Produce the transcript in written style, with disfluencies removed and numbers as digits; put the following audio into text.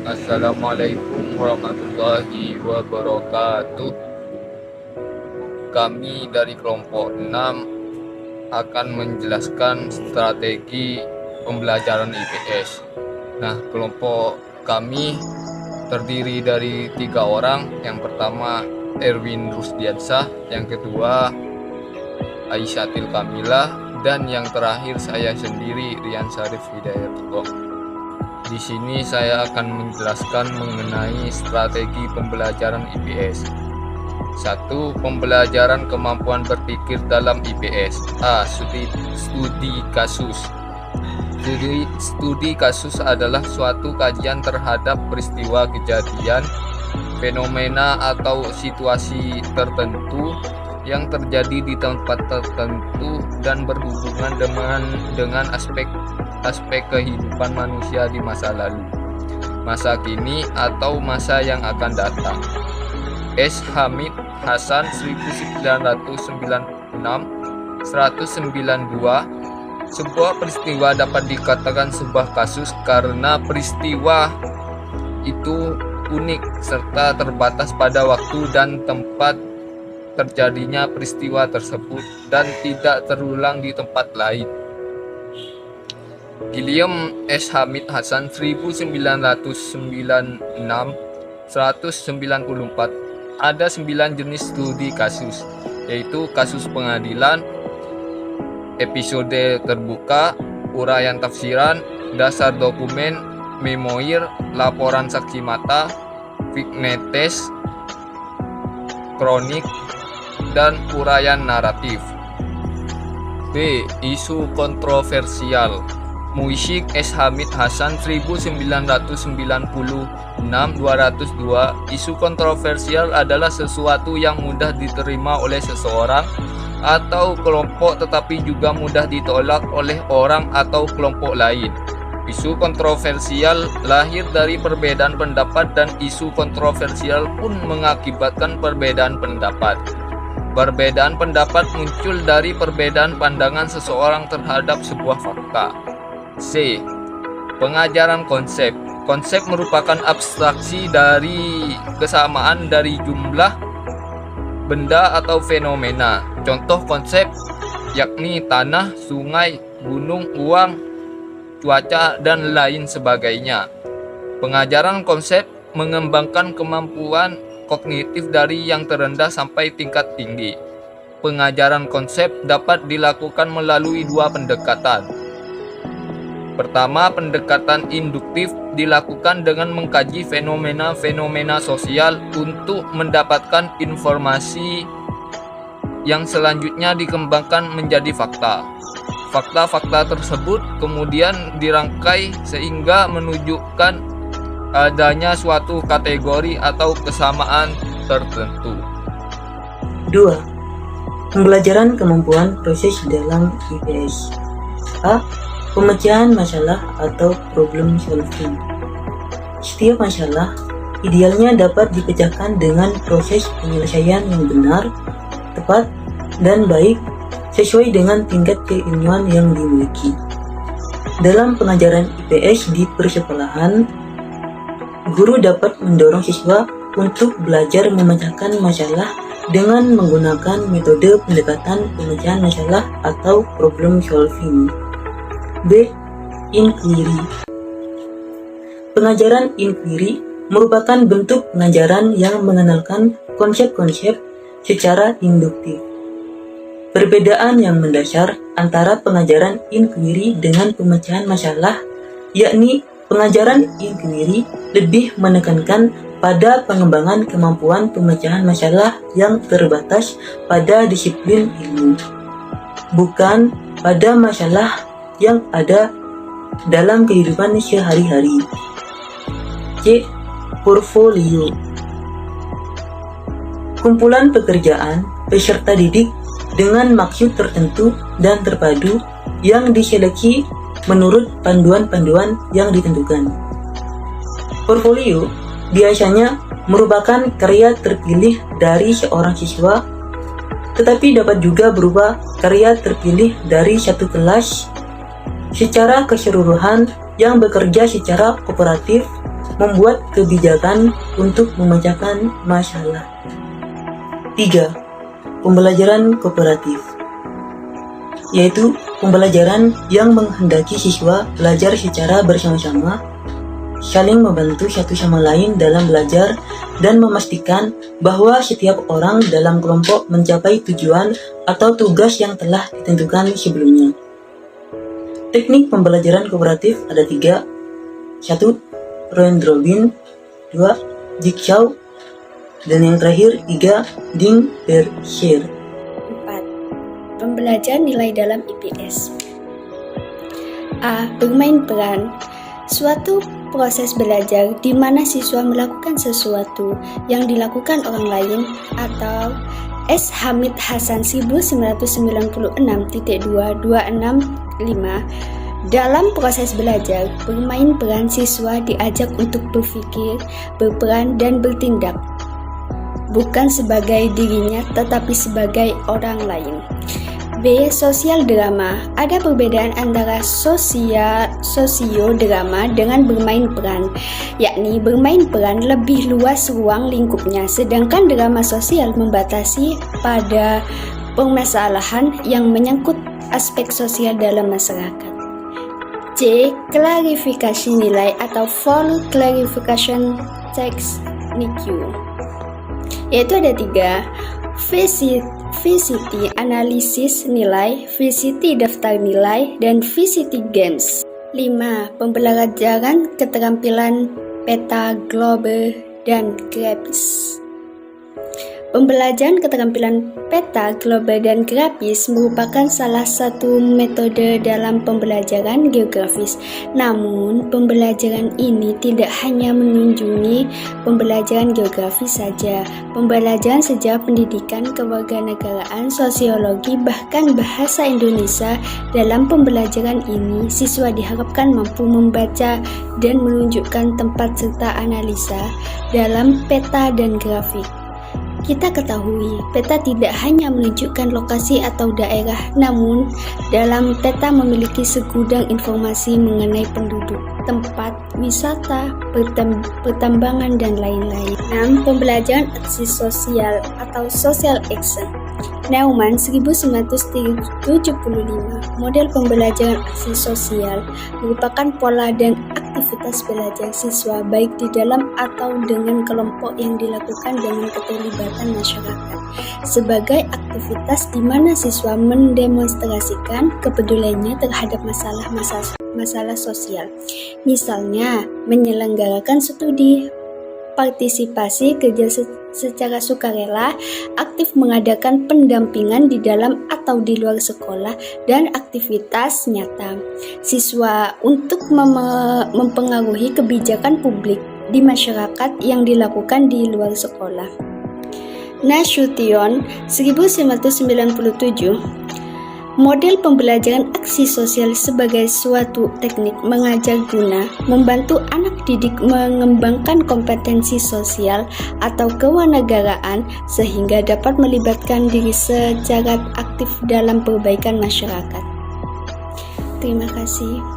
Assalamualaikum warahmatullahi wabarakatuh. Kami dari kelompok 6 akan menjelaskan strategi pembelajaran IPS. Nah, kelompok kami terdiri dari 3 orang. Yang pertama Erwin Rusdiansyah, yang kedua Aisyatil Kamila, dan yang terakhir saya sendiri, Rian Syarif Hidayatullah. Di sini saya akan menjelaskan mengenai strategi pembelajaran IPS. 1. Pembelajaran kemampuan berpikir dalam IPS. A. Studi kasus. Studi kasus adalah suatu kajian terhadap peristiwa kejadian, fenomena atau situasi tertentu yang terjadi di tempat tertentu dan berhubungan dengan aspek kehidupan manusia di masa lalu, masa kini, atau masa yang akan datang. S. Hamid Hasan 1996-192. Sebuah peristiwa dapat dikatakan sebuah kasus karena peristiwa itu unik serta terbatas pada waktu dan tempat terjadinya peristiwa tersebut dan tidak terulang di tempat lain. Gilliam S. Hamid Hasan 1996-194. Ada 9 jenis studi kasus, yaitu kasus pengadilan, episode terbuka, uraian tafsiran, dasar dokumen, memoir, laporan saksi mata, vignettes, kronik, dan uraian naratif. B. Isu kontroversial. Muisyik S. Hamid Hasan 1996-202. Isu kontroversial adalah sesuatu yang mudah diterima oleh seseorang atau kelompok tetapi juga mudah ditolak oleh orang atau kelompok lain. Isu kontroversial lahir dari perbedaan pendapat dan isu kontroversial pun mengakibatkan perbedaan pendapat. Perbedaan pendapat muncul dari perbedaan pandangan seseorang terhadap sebuah fakta. C. Pengajaran konsep. Konsep merupakan abstraksi dari kesamaan dari jumlah benda atau fenomena. Contoh konsep yakni tanah, sungai, gunung, uang, cuaca, dan lain sebagainya. Pengajaran konsep mengembangkan kemampuan kognitif dari yang terendah sampai tingkat tinggi. Pengajaran konsep dapat dilakukan melalui 2 pendekatan. Pertama, pendekatan induktif dilakukan dengan mengkaji fenomena-fenomena sosial untuk mendapatkan informasi yang selanjutnya dikembangkan menjadi fakta. Fakta-fakta tersebut kemudian dirangkai sehingga menunjukkan adanya suatu kategori atau kesamaan tertentu. 2. Pembelajaran kemampuan proses dalam IPS. A. Pemecahan masalah atau problem solving. Setiap masalah idealnya dapat dipecahkan dengan proses penyelesaian yang benar, tepat, dan baik sesuai dengan tingkat keilmuan yang dimiliki. Dalam pengajaran IPS di persekolahan, guru dapat mendorong siswa untuk belajar memecahkan masalah dengan menggunakan metode pendekatan pemecahan masalah atau problem solving. B. Inquiry. Pengajaran inquiry merupakan bentuk pengajaran yang mengenalkan konsep-konsep secara induktif. Perbedaan yang mendasar antara pengajaran inquiry dengan pemecahan masalah, yakni pengajaran inquiry lebih menekankan pada pengembangan kemampuan pemecahan masalah yang terbatas pada disiplin ilmu, bukan pada masalah yang ada dalam kehidupan sehari-hari. C. Portfolio. Kumpulan pekerjaan peserta didik dengan maksud tertentu dan terpadu yang diseleksi menurut panduan-panduan yang ditentukan. Portfolio biasanya merupakan karya terpilih dari seorang siswa, tetapi dapat juga berupa karya terpilih dari satu kelas secara keseluruhan yang bekerja secara kooperatif membuat kebijakan untuk memecahkan masalah. 3. Pembelajaran kooperatif, yaitu pembelajaran yang menghendaki siswa belajar secara bersama-sama, saling membantu satu sama lain dalam belajar, dan memastikan bahwa setiap orang dalam kelompok mencapai tujuan atau tugas yang telah ditentukan sebelumnya. Teknik pembelajaran kooperatif ada 3. 1. Round robin. 2. Jigsaw. Dan yang terakhir 3. Ding per share. 4. Pembelajaran nilai dalam IPS. A. Bermain peran. Suatu proses belajar di mana siswa melakukan sesuatu yang dilakukan orang lain, atau S. Hamid Hasan 1996.2.265. Dalam proses belajar, bermain peran siswa diajak untuk berpikir, berperan, dan bertindak, bukan sebagai dirinya tetapi sebagai orang lain. B. Sosial drama. Ada perbedaan antara sosiodrama dengan bermain peran, yakni bermain peran lebih luas ruang lingkupnya, sedangkan drama sosial membatasi pada permasalahan yang menyangkut aspek sosial dalam masyarakat. C. Klarifikasi nilai atau full clarification technique, yaitu ada 3. VCT analisis nilai, VCT daftar nilai, dan VCT games. 5. Pembelajaran keterampilan peta, globe, dan grafis. Pembelajaran keterampilan peta, globe, dan grafis merupakan salah satu metode dalam pembelajaran geografis. Namun, pembelajaran ini tidak hanya menunjungi pembelajaran geografis saja. Pembelajaran sejarah pendidikan, kewarganegaraan, sosiologi, bahkan bahasa Indonesia. Dalam pembelajaran ini, siswa diharapkan mampu membaca dan menunjukkan tempat serta analisa dalam peta dan grafik. Kita ketahui, peta tidak hanya menunjukkan lokasi atau daerah, namun dalam peta memiliki segudang informasi mengenai penduduk, tempat wisata, pertambangan, dan lain-lain. 6. Pembelajaran aksi sosial atau social action. Neumann 1975. Model pembelajaran aksi sosial merupakan pola dan aktivitas belajar siswa baik di dalam atau dengan kelompok yang dilakukan dengan keterlibatan masyarakat sebagai aktivitas di mana siswa mendemonstrasikan kepeduliannya terhadap masalah sosial. Misalnya, menyelenggarakan studi, partisipasi kerja secara sukarela, aktif mengadakan pendampingan di dalam atau di luar sekolah, dan aktivitas nyata siswa untuk mempengaruhi kebijakan publik di masyarakat yang dilakukan di luar sekolah. Nasution 1997. Model pembelajaran aksi sosial sebagai suatu teknik mengajar guna membantu anak didik mengembangkan kompetensi sosial atau kewarganegaraan sehingga dapat melibatkan diri secara aktif dalam perbaikan masyarakat. Terima kasih.